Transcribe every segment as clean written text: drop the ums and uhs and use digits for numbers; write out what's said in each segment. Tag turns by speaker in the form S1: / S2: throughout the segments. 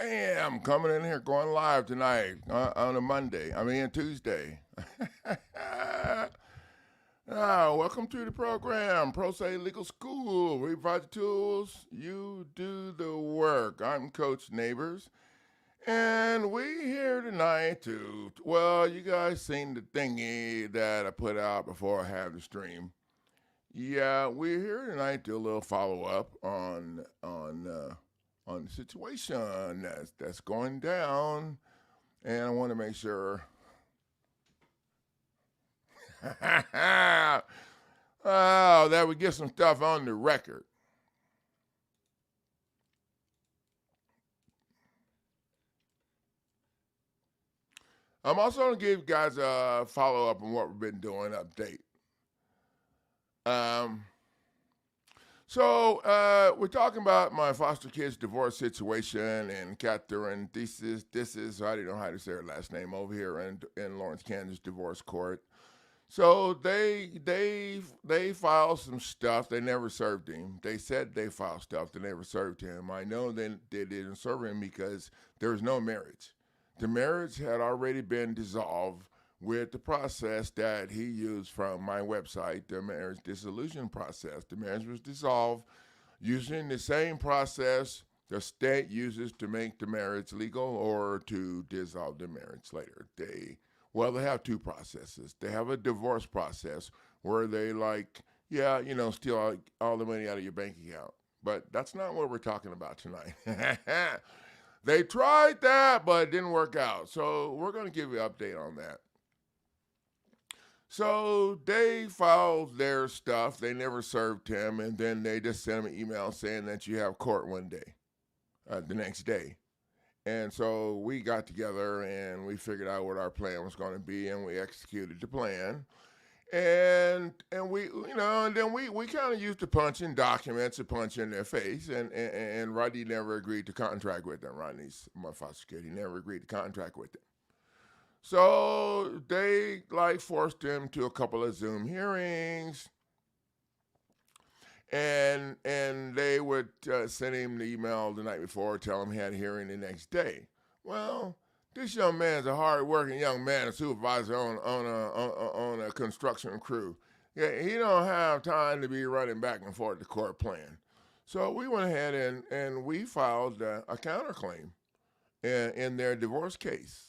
S1: Bam! Coming in here, going live tonight on a Monday. Tuesday. Welcome to the program, Pro Se Legal School. We provide the tools, you do the work. I'm Coach Neighbors, and we here tonight to, well, you guys seen the thingy that I put out before I had the stream. Yeah, we're here tonight to do a little follow up on the situation that's going down, and I want to make sure that we get some stuff on the record. I'm also going to give you guys a follow up on what we've been doing, update. So we're talking about my foster kids' divorce situation and Catherine Theisen, I don't know how to say her last name, over here in Lawrence, Kansas divorce court. So they filed some stuff. They never served him. They said they filed stuff. They never served him. I know they didn't serve him because there was no marriage. The marriage had already been dissolved with the process that he used from my website, the marriage dissolution process. The marriage was dissolved using the same process the state uses to make the marriage legal or to dissolve the marriage later. They have two processes. They have a divorce process where they steal all the money out of your bank account. But that's not what we're talking about tonight. They tried that, but it didn't work out. So we're going to give you an update on that. So they filed their stuff. They never served him, and then they just sent him an email saying that you have court one day, the next day. And so we got together and we figured out what our plan was going to be, and we executed the plan. And we kind of used to punch in documents to punch in their face. And Rodney never agreed to contract with them. Rodney's my foster kid. He never agreed to contract with them. So they forced him to a couple of Zoom hearings, and they would send him the email the night before, tell him he had a hearing the next day. Well, this young man's a hard-working young man, a supervisor on a construction crew. Yeah, he don't have time to be running back and forth to court plan. So we went ahead and we filed a counterclaim in their divorce case.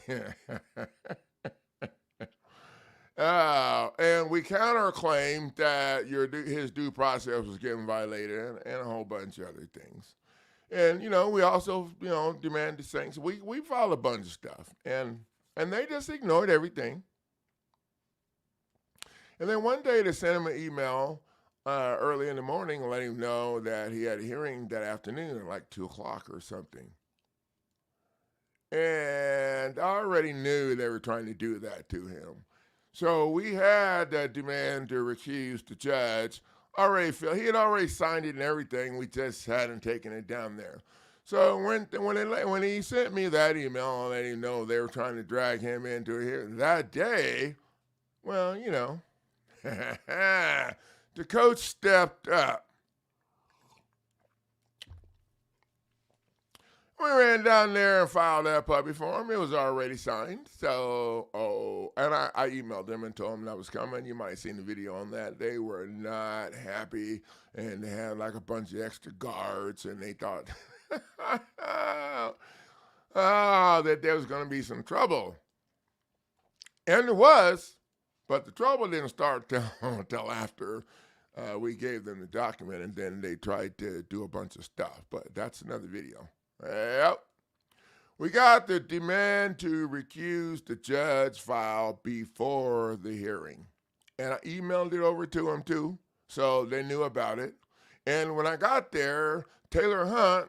S1: And we counterclaimed that his due process was getting violated and a whole bunch of other things. And, we also, demanded sanctions. We filed a bunch of stuff. And they just ignored everything. And then one day they sent him an email early in the morning and let him know that he had a hearing that afternoon at 2 o'clock or something. And I already knew they were trying to do that to him. So we had that demand to recuse the judge. He had already signed it and everything. We just hadn't taken it down there. So when he sent me that email and let him know they were trying to drag him into a hearing that day, well, the coach stepped up. We ran down there and filed that puppy for him. It was already signed. So, and I emailed them and told them that was coming. You might have seen the video on that. They were not happy, and they had a bunch of extra guards, and they thought that there was going to be some trouble. And there was, but the trouble didn't start till after we gave them the document, and then they tried to do a bunch of stuff. But that's another video. Yep. We got the demand to recuse the judge file before the hearing. And I emailed it over to them too, so they knew about it. And when I got there, Taylor Hunt,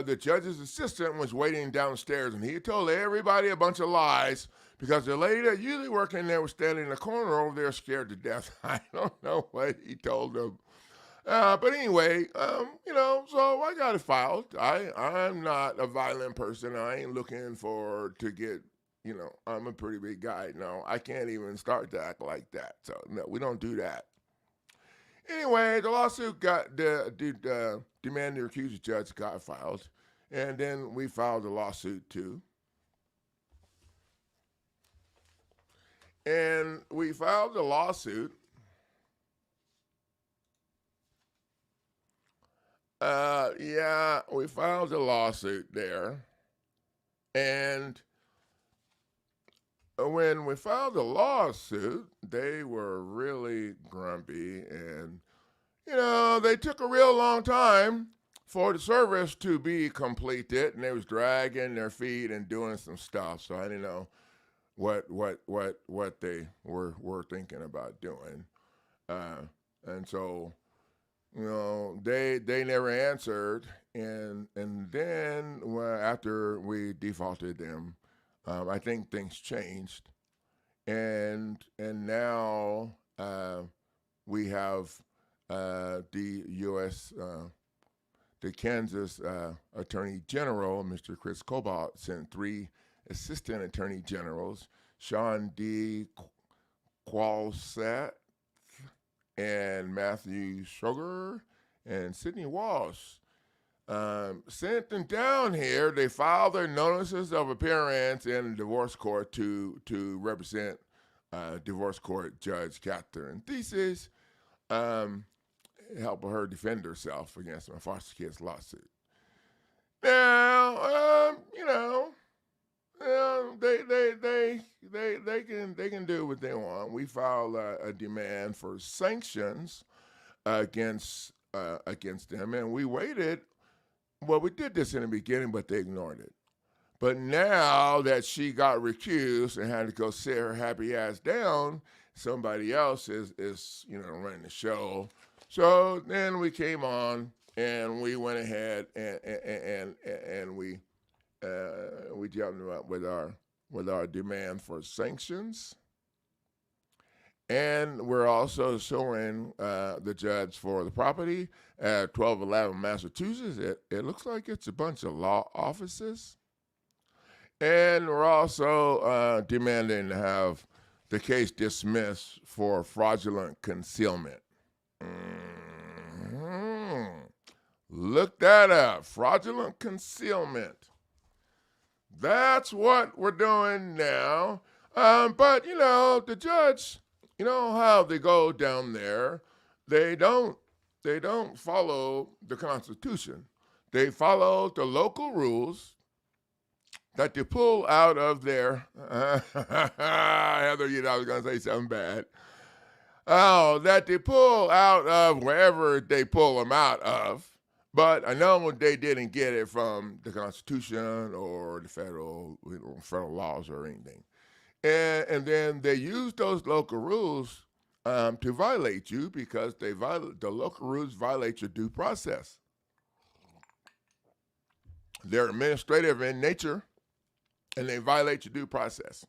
S1: the judge's assistant, was waiting downstairs, and he told everybody a bunch of lies because the lady that usually worked in there was standing in the corner over there scared to death. I don't know what he told them. But anyway, so I got it filed. I'm not a violent person. I ain't looking to get, I'm a pretty big guy. No, I can't even start to act like that. So, no, we don't do that. Anyway, the lawsuit got the demand to recuse the judge got filed. And then we filed a lawsuit too. And we filed a lawsuit. We filed a lawsuit there. And when we filed the lawsuit, they were really grumpy, and they took a real long time for the service to be completed, and they was dragging their feet and doing some stuff. So I didn't know what they were thinking about doing, and so they never answered, and then after we defaulted them. I think things changed, and now we have the U.S. The Kansas Attorney General, Mr. Kris Kobach, sent 3 assistant attorney generals, Shon D, Qualseth, and Mathew Shoger, and Sidney Walsh. Sent them down here. They filed their notices of appearance in the divorce court to represent divorce court Judge Catherine Theisen, help her defend herself against my foster kid's lawsuit. Now, they can do what they want. We filed a demand for sanctions against them, and we waited. Well, we did this in the beginning, but they ignored it. But now that she got recused and had to go sit her happy ass down, somebody else is running the show. So then we came on and we went ahead and we jumped up with our demand for sanctions. And we're also suing the judge for the property at 1211 Massachusetts. It looks like it's a bunch of law offices. And we're also demanding to have the case dismissed for fraudulent concealment. Look that up. Fraudulent concealment. That's what we're doing now. But, the judge... You know how they go down there? They don't follow the Constitution. They follow the local rules that they pull out of their Heather, I was gonna say something bad. Oh, that they pull out of wherever they pull them out of. But I know they didn't get it from the Constitution or the federal laws or anything. And then they use those local rules to violate you because the local rules violate your due process. They're administrative in nature, and they violate your due process.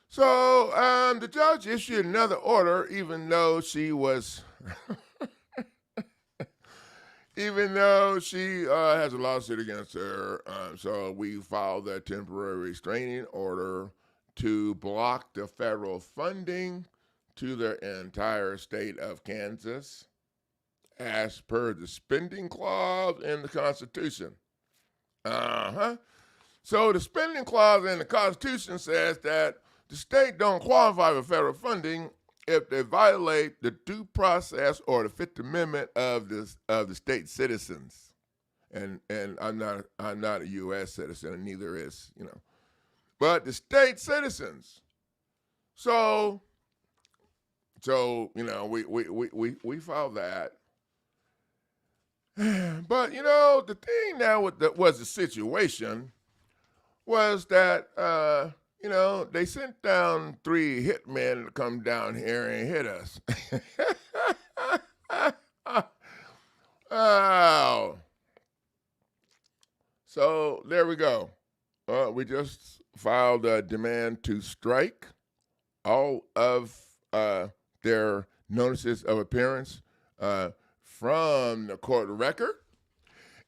S1: So the judge issued another order, even though she was... Even though she has a lawsuit against her, so we filed a temporary restraining order to block the federal funding to the entire state of Kansas as per the spending clause in the Constitution. So the spending clause in the Constitution says that the state don't qualify for federal funding if they violate the due process or the Fifth Amendment of the state citizens, and I'm not a U.S. citizen, and neither is but the state citizens. So we filed that, but the thing now that was the situation was that. They sent down 3 hitmen to come down here and hit us. Oh. So there we go. We just filed a demand to strike all of their notices of appearance from the court record.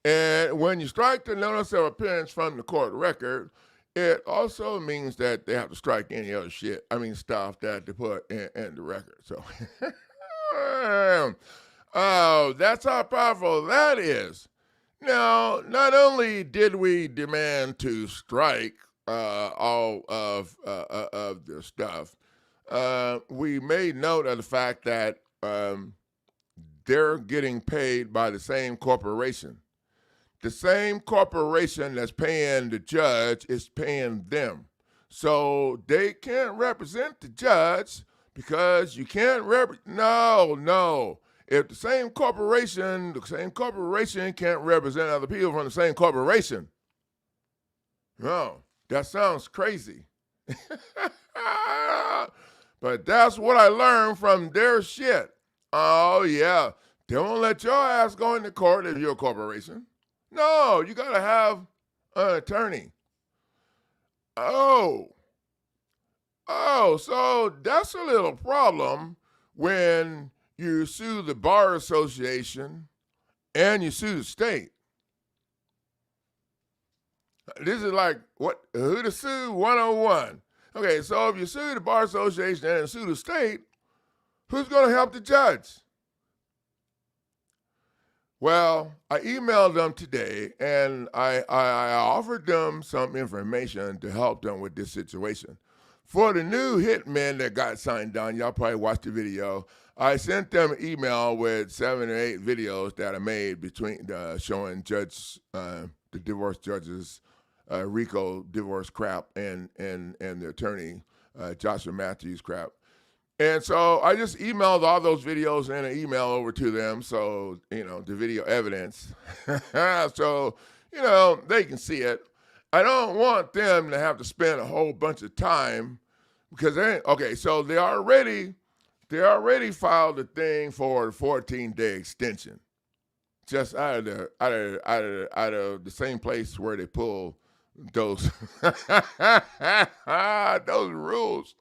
S1: And when you strike the notice of appearance from the court record, it also means that they have to strike any other stuff that they put in the record. So Oh, that's how powerful that is. Now, not only did we demand to strike all of the stuff, we made note of the fact that they're getting paid by the same corporation. The same corporation that's paying the judge is paying them. So they can't represent the judge because you can't no. If the same corporation can't represent other people from the same corporation. No, that sounds crazy. But that's what I learned from their shit. Oh, yeah. They won't let your ass go into court if you're a corporation. No, you got to have an attorney. Oh, so that's a little problem when you sue the Bar Association and you sue the state. This is like who to sue 101. Okay, so if you sue the Bar Association and sue the state, who's going to help the judge? Well, I emailed them today, and I offered them some information to help them with this situation. For the new Hitmen that got signed on, y'all probably watched the video. I sent them an email with 7 or 8 videos that I made between showing the divorce judges, Rico divorce crap, and the attorney, Joshua Matthews crap. And so I just emailed all those videos in an email over to them, so, the video evidence. So, they can see it. I don't want them to have to spend a whole bunch of time because so they already filed a thing for a 14-day extension. Just out of the same place where they pull those those rules.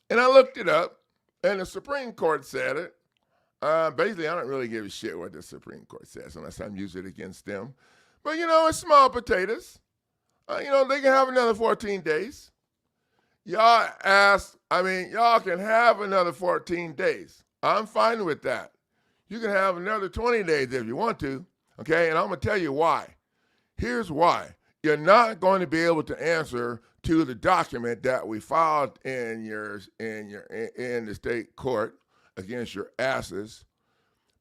S1: And I looked it up, and the Supreme Court said it. Basically, I don't really give a shit what the Supreme Court says unless I'm using it against them. But, it's small potatoes. They can have another 14 days. Y'all can have another 14 days. I'm fine with that. You can have another 20 days if you want to, okay? And I'm going to tell you why. Here's why. You're not going to be able to answer to the document that we filed in the state court against your asses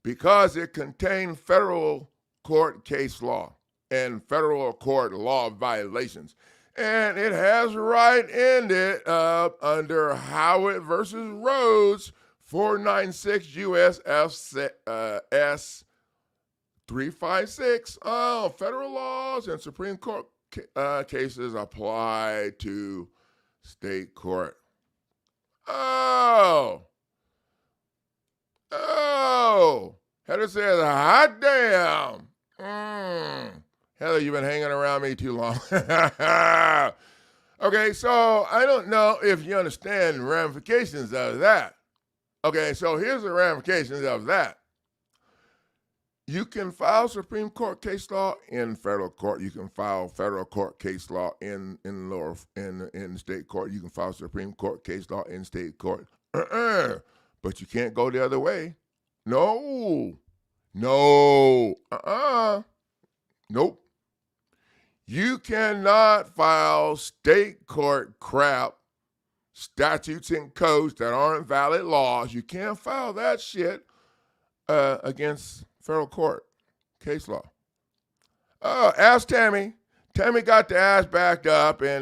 S1: because it contained federal court case law and federal court law violations. And it has right in it under Howard versus Rhodes, 496 U.S. S 356. Oh, federal laws and Supreme Court cases apply to state court. Oh. Heather says, hot damn. Heather, you've been hanging around me too long. Okay, so I don't know if you understand the ramifications of that. Okay, so here's the ramifications of that. You can file Supreme Court case law in federal court. You can file federal court case law in the state court. You can file Supreme Court case law in state court. But you can't go the other way. No. Nope. You cannot file state court crap, statutes and codes that aren't valid laws. You can't file that shit against federal court case law. Ask Tammy. Tammy got the ass backed up in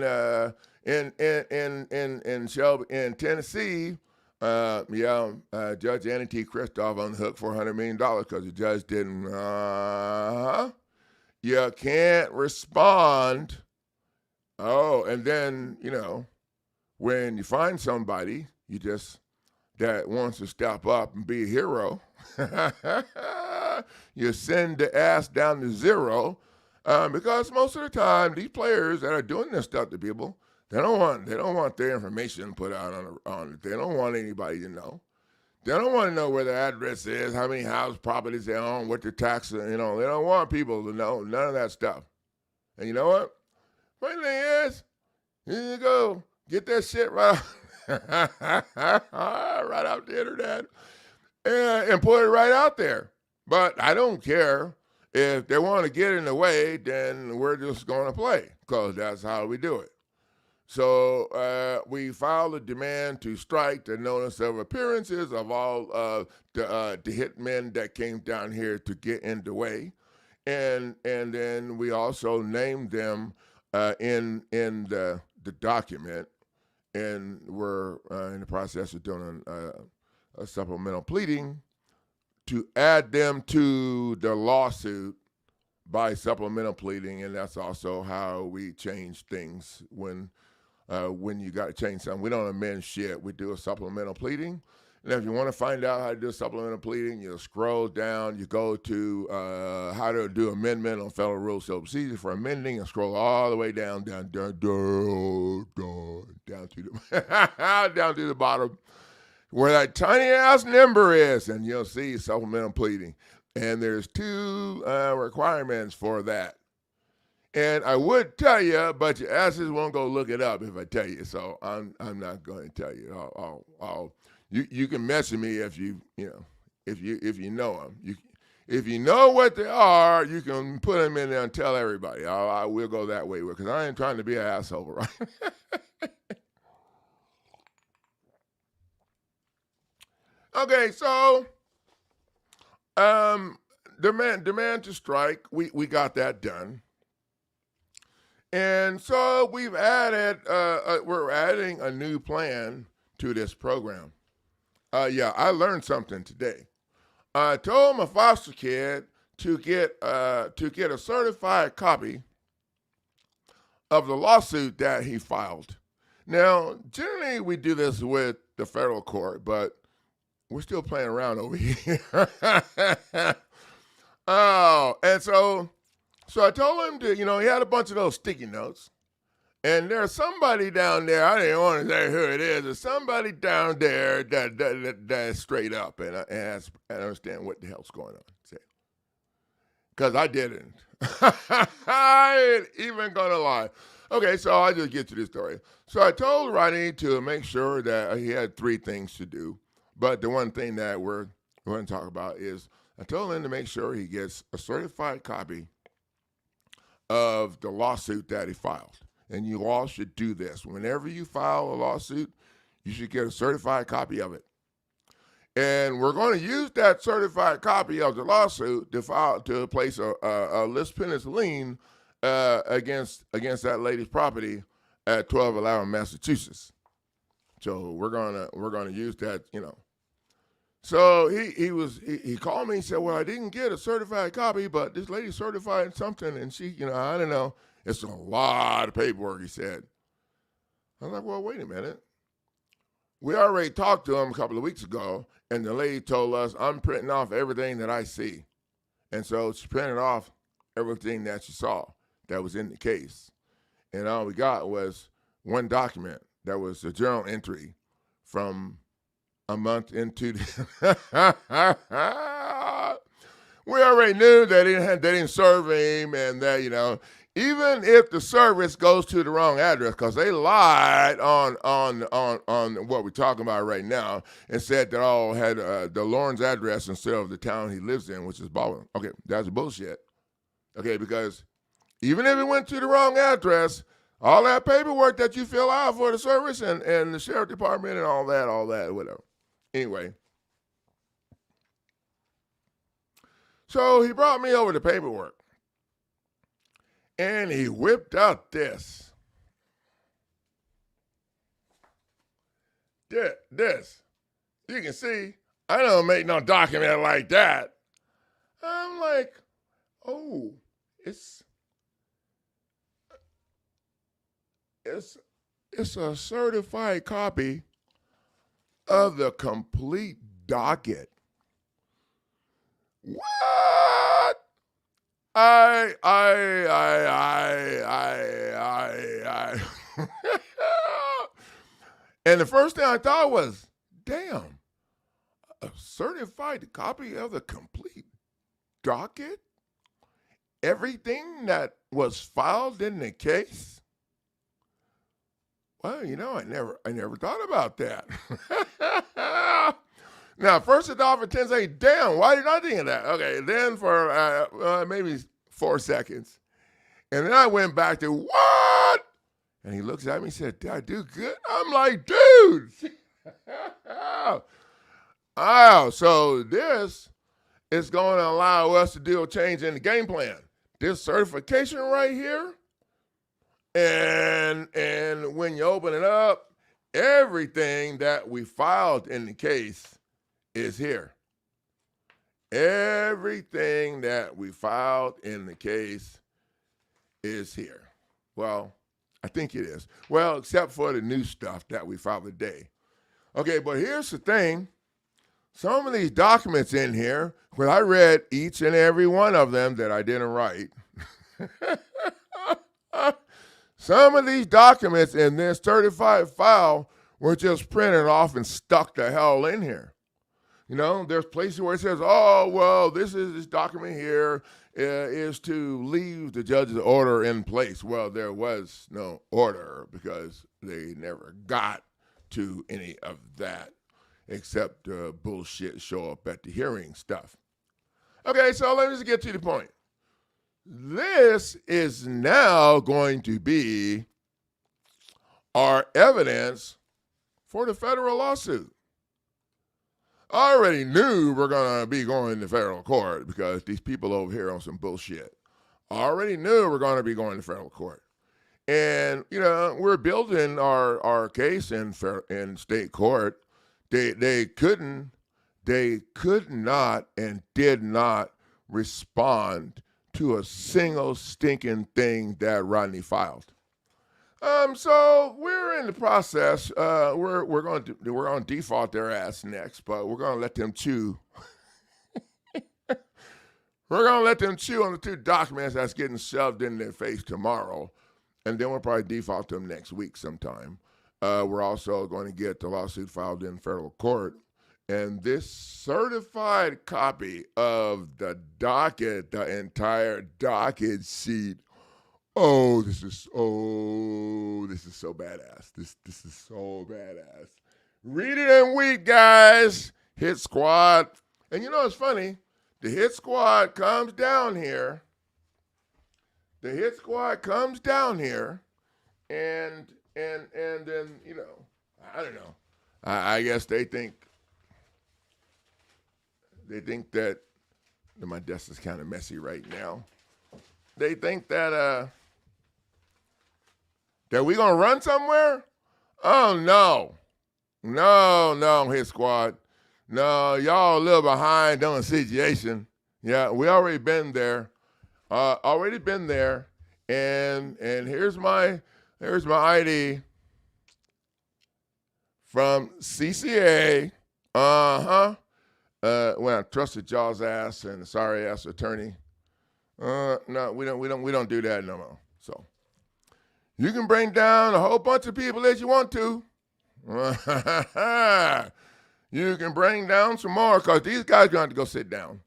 S1: Tennessee. Judge Annie T. Christoph on the hook for $100 million because the judge didn't. You can't respond. Oh, and then when you find somebody that wants to step up and be a hero, you send the ass down to zero because most of the time these players that are doing this stuff to people, they don't want their information put out on it. They don't want anybody to know. They don't want to know where their address is, how many house properties they own, what their taxes. They don't want people to know none of that stuff. And you know what? Funny thing is, here you go, get that shit right off the internet. and put it right out there. But I don't care. If they want to get in the way, then we're just going to play because that's how we do it. So we filed a demand to strike the notice of appearances of all the hitmen that came down here to get in the way, and then we also named them in the document, and we're in the process of doing a supplemental pleading to add them to the lawsuit by supplemental pleading, and that's also how we change things when you got to change something. We don't amend shit. We do a supplemental pleading. And if you want to find out how to do supplemental pleading, you scroll down. You go to how to do amendment on Federal Rules of Procedure for amending, and scroll all the way down to the down to the bottom where that tiny ass number is, and you'll see supplemental pleading. And there's two requirements for that. And I would tell you, but your asses won't go look it up if I tell you. So I'm not going to tell you. You can message me if you know them. If you know what they are, you can put them in there and tell everybody. I will go that way because I ain't trying to be an asshole, right? Okay, so demand to strike. We got that done. And so we've added, we're adding a new plan to this program. Yeah, I learned something today. I told my foster kid to get a certified copy of the lawsuit that he filed. Now, generally we do this with the federal court, but we're still playing around over here. Oh, and so I told him to, he had a bunch of those sticky notes. And there's somebody down there, I didn't want to say who it is, there's somebody down there that's straight up and I understand what the hell's going on. Because I didn't. I ain't even going to lie. Okay, so I'll just get to this story. So I told Ronnie to make sure that he had three things to do. But the one thing that we're going to talk about is I told him to make sure he gets a certified copy of the lawsuit that he filed. And you all should do this. Whenever you file a lawsuit, you should get a certified copy of it. And we're going to use that certified copy of the lawsuit to place a list pendants lien against that lady's property at 1211 Massachusetts. So we're gonna use that, So he called me and said, well, I didn't get a certified copy, but this lady certified something, and she, I don't know. It's a lot of paperwork, he said. I was like, well, wait a minute. We already talked to him a couple of weeks ago, and the lady told us, I'm printing off everything that I see. And so she printed off everything that she saw that was in the case. And all we got was one document that was a journal entry from a month into the we already knew that they didn't serve him, and that, even if the service goes to the wrong address, because they lied on what we're talking about right now and said that all had the Lawrence address instead of the town he lives in, which is Baldwin. Okay, that's bullshit. Okay, because even if it went to the wrong address, all that paperwork that you fill out for the service and the sheriff department and all that, whatever. Anyway, so he brought me over the paperwork. And he whipped out this. This. You can see, I don't make no document like that. I'm like, oh, it's a certified copy of the complete docket. What? I And the first thing I thought was, damn, a certified copy of the complete docket? Everything that was filed in the case? Well, I never thought about that. Now, first it offered 10 seconds. Damn, why did I think of that? Okay, then for maybe 4 seconds. And then I went back to, what? And he looks at me and said, did I do good? I'm like, dude. Oh, so this is going to allow us to do a change in the game plan. This certification right here, and when you open it up, everything that we filed in the case is here. Everything that we filed in the case is here. Well, I think it is. Well, except for the new stuff that we filed today. Okay, but here's the thing. Some of these documents in here, when I read each and every one of them that I didn't write, some of these documents in this certified file were just printed off and stuck the hell in here. You know, there's places where it says, oh, well, this document here is to leave the judge's order in place. Well, there was no order because they never got to any of that except bullshit show up at the hearing stuff. Okay, so let me just get to the point. This is now going to be our evidence for the federal lawsuit. I already knew we're going to be going to federal court because these people over here on some bullshit. I already knew we're going to be going to federal court. And, you know, we're building our case in state court. They could not and did not respond to a single stinking thing that Rodney filed. So we're in the process. We're going to default their ass next, but we're going to let them chew. We're going to let them chew on the 2 documents that's getting shoved in their face tomorrow, and then we'll probably default them next week sometime. We're also going to get the lawsuit filed in federal court, and this certified copy of the docket, the entire docket sheet. Oh, this is so badass. This is so badass. Read it and weep, guys. Hit squad. And you know what's funny? The hit squad comes down here. And then, you know, I don't know. I guess they think that my desk is kind of messy right now. They think that we gonna run somewhere? Oh no, hit squad. No, y'all a little behind on the situation. Yeah, we already been there. And here's my ID from CCA. When I trusted y'all's ass and the sorry ass attorney. No, we don't do that no more. So you can bring down a whole bunch of people that you want to. You can bring down some more because these guys are going to have to go sit down.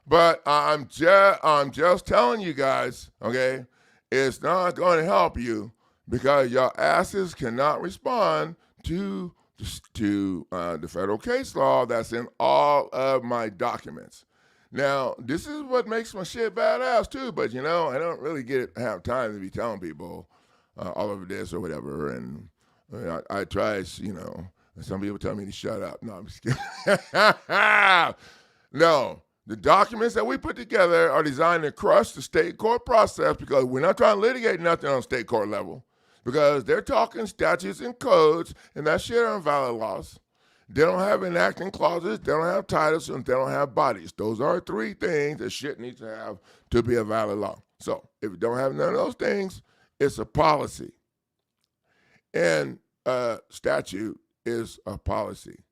S1: But I'm just telling you guys, okay, it's not going to help you because your asses cannot respond to the federal case law that's in all of my documents. Now, this is what makes my shit badass too, but you know, I don't really have time to be telling people all of this or whatever, and I try, you know, some people tell me to shut up. No, I'm just kidding. No, the documents that we put together are designed to crush the state court process because we're not trying to litigate nothing on state court level because they're talking statutes and codes, and that shit are invalid laws. They don't have enacting clauses, they don't have titles, and they don't have bodies. Those are 3 things that shit needs to have to be a valid law. So if you don't have none of those things, it's a policy. And statute is a policy.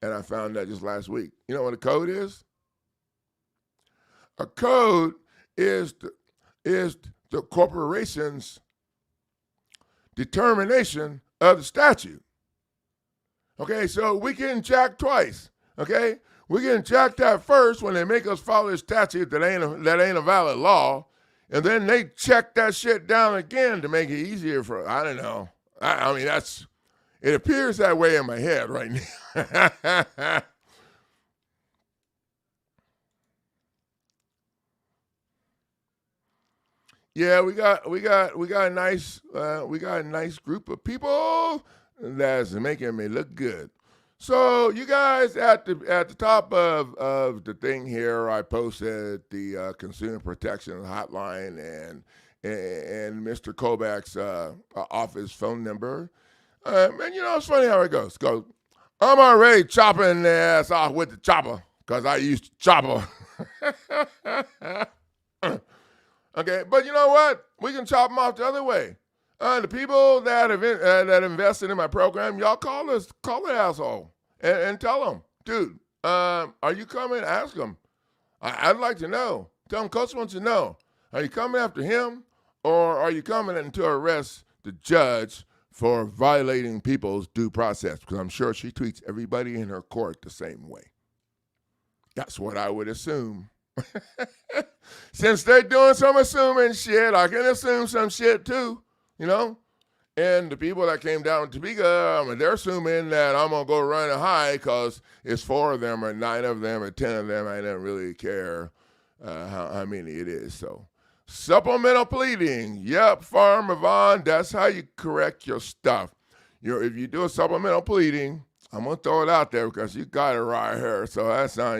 S1: And I found that just last week. You know what a code is? A code is the corporation's determination of the statute. Okay, so we getting jacked twice. Okay, we getting jacked at first when they make us follow a statute that ain't a valid law, and then they check that shit down again to make it easier for. I don't know. I mean, it appears that way in my head right now. Yeah, we got a nice group of people that's making me look good. So you guys at the top of the thing here, I posted the consumer protection hotline and Mr. Kobach's office phone number. And it's funny how it goes. Go, I'm already chopping the ass off with the chopper because I used to chopper. Okay, but you know what? We can chop them off the other way. The people that invested in my program, y'all call the asshole, and tell them, dude, are you coming? Ask them. I'd like to know. Tell them, Coach wants to know. Are you coming after him, or are you coming in to arrest the judge for violating people's due process? Because I'm sure she treats everybody in her court the same way. That's what I would assume. Since they're doing some assuming shit, I can assume some shit too, And the people that came down to Topeka, they're assuming that I'm going to go run a high because it's 4 of them or 9 of them or 10 of them. I don't really care how many it is. So, supplemental pleading. Yep, Farmer Vaughn, that's how you correct your stuff. If you do a supplemental pleading, I'm going to throw it out there because you got it right here. So that's not,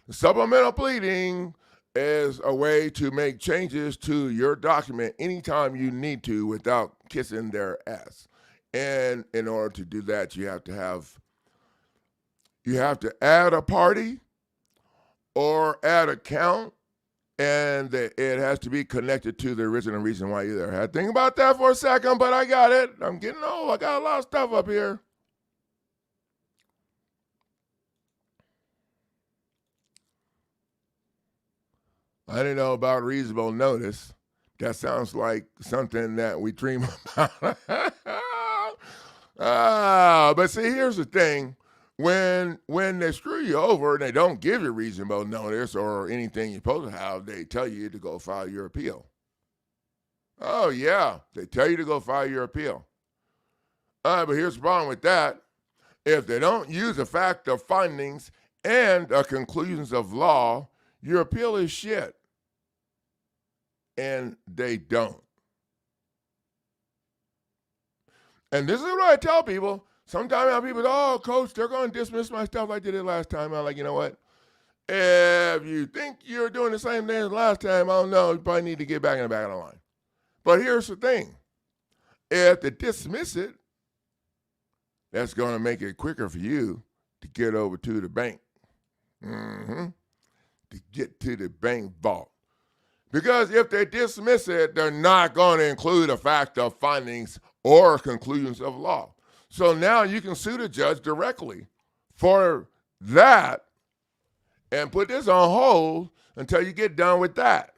S1: The supplemental pleading is a way to make changes to your document anytime you need to without kissing their ass. And in order to do that, you have to add a party or add a count, and it has to be connected to the original reason why you're there. I had to think about that for a second, but I got it. I'm getting old. I got a lot of stuff up here. I didn't know about reasonable notice. That sounds like something that we dream about. But see, here's the thing. When they screw you over and they don't give you reasonable notice or anything you're supposed to have, they tell you to go file your appeal. Oh, yeah. They tell you to go file your appeal. But here's the problem with that. If they don't use the fact of findings and conclusions of law, your appeal is shit. And they don't. And this is what I tell people. Sometimes people say, Coach, they're going to dismiss my stuff like they did last time. I'm like, you know what? If you think you're doing the same thing as last time, I don't know. You probably need to get back in the back of the line. But here's the thing. If they dismiss it, that's going to make it quicker for you to get over to the bank. To get to the bank vault. Because if they dismiss it, they're not going to include a fact of findings or conclusions of law. So now you can sue the judge directly for that and put this on hold until you get done with that.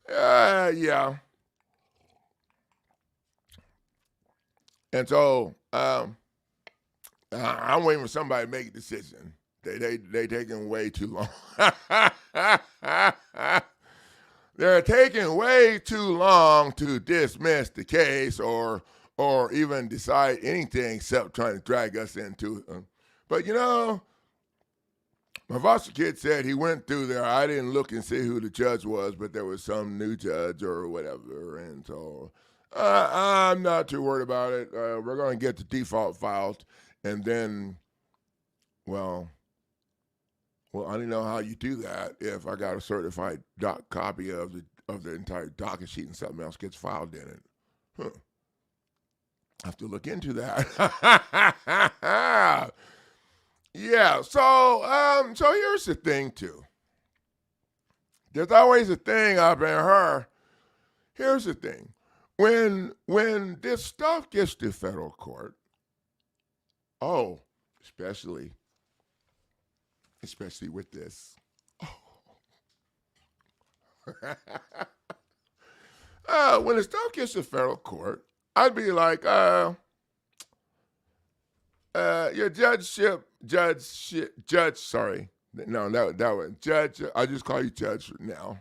S1: Yeah. And so I'm waiting for somebody to make a decision. They taking way too long. They're taking way too long to dismiss the case or even decide anything except trying to drag us into it. But my foster kid said he went through there. I didn't look and see who the judge was, but there was some new judge or whatever. And so I'm not too worried about it. We're going to get the default filed, and then, well, I don't know how you do that if I got a certified copy of the entire docket sheet and something else gets filed in it. I have to look into that. Yeah, so here's the thing too. There's always a thing up in her. Here's the thing. When this stuff gets to federal court, especially with this. When the stuff gets to federal court, I'd be like, your judge, sorry. No, that was judge. I just call you judge now.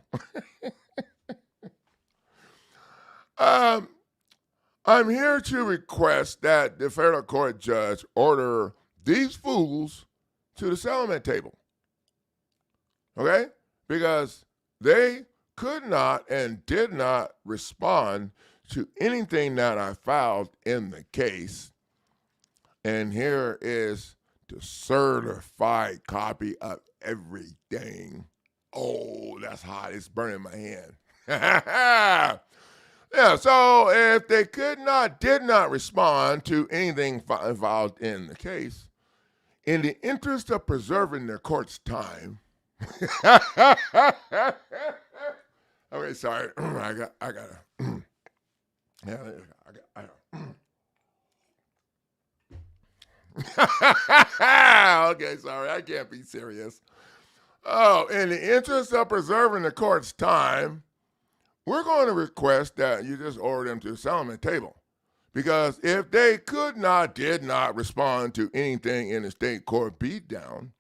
S1: I'm here to request that the federal court judge order these fools to the settlement table. Okay? because they could not and did not respond to anything that I filed in the case. And here is the certified copy of everything. Oh, that's hot. It's burning my hand. Yeah, so if they did not respond to anything filed in the case, in the interest of preserving the court's time, okay, sorry, I gotta, okay, sorry, I can't be serious. Oh, in the interest of preserving the court's time, we're going to request that you just order them to the settlement table. Because if they did not respond to anything in the state court beatdown,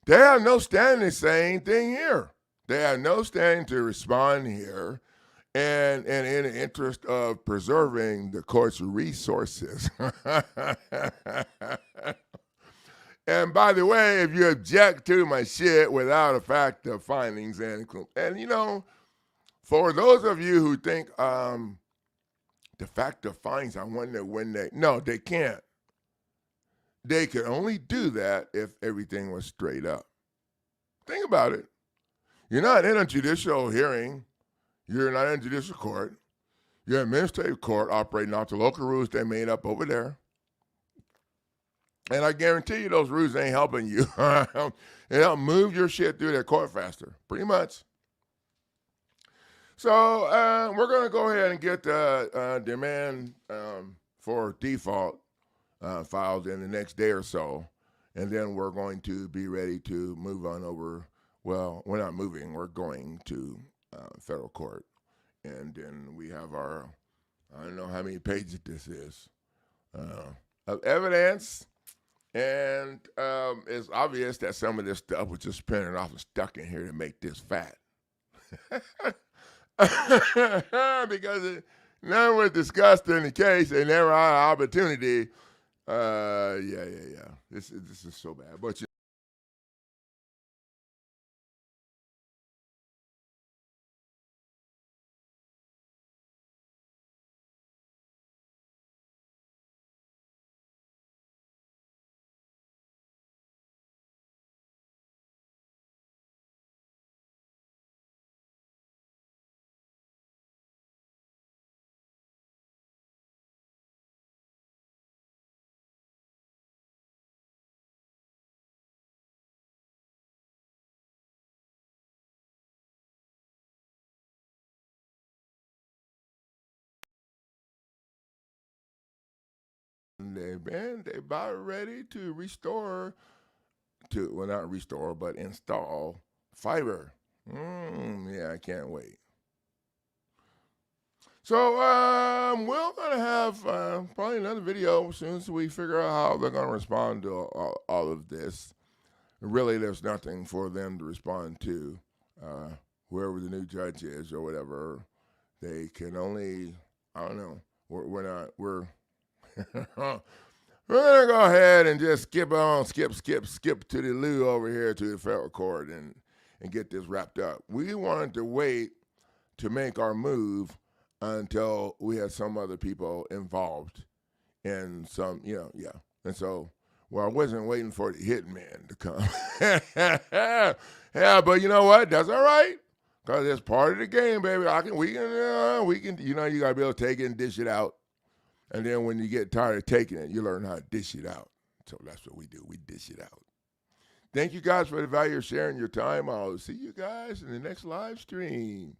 S1: they have no standing to say anything here. They have no standing to respond here. And in the interest of preserving the court's resources. And by the way, if you object to my shit without a fact of findings, and you know, for those of you who think the fact of findings, I wonder when they can't. They could only do that if everything was straight up. Think about it. You're not in a judicial hearing. You're not in a judicial court. You're in administrative court operating off the local rules they made up over there. And I guarantee you those rules ain't helping you. They help move your shit through their court faster, pretty much. So we're going to go ahead and get the demand for default filed in the next day or so. And then we're going to be ready to move on over. Well, we're not moving. We're going to federal court. And then we have our, I don't know how many pages this is, of evidence. And it's obvious that some of this stuff was just printed off and stuck in here to make this fat. Because none was discussed in the case. They never had an opportunity. Yeah. This is so bad. But they about ready to not restore, but install fiber. Yeah, I can't wait. So we're going to have probably another video as soon as we figure out how they're going to respond to all of this. Really, there's nothing for them to respond to. Whoever the new judge is or whatever, they can only, I don't know, we're we're going to go ahead and just skip to the loo over here to the federal court and get this wrapped up. We wanted to wait to make our move until we had some other people involved in some, yeah. And so, well, I wasn't waiting for the hitman to come. Yeah, but you know what? That's all right. Because it's part of the game, baby. We can, you got to be able to take it and dish it out. And then when you get tired of taking it, you learn how to dish it out. So that's what we do. We dish it out. Thank you guys for the value of sharing your time. I'll see you guys in the next live stream.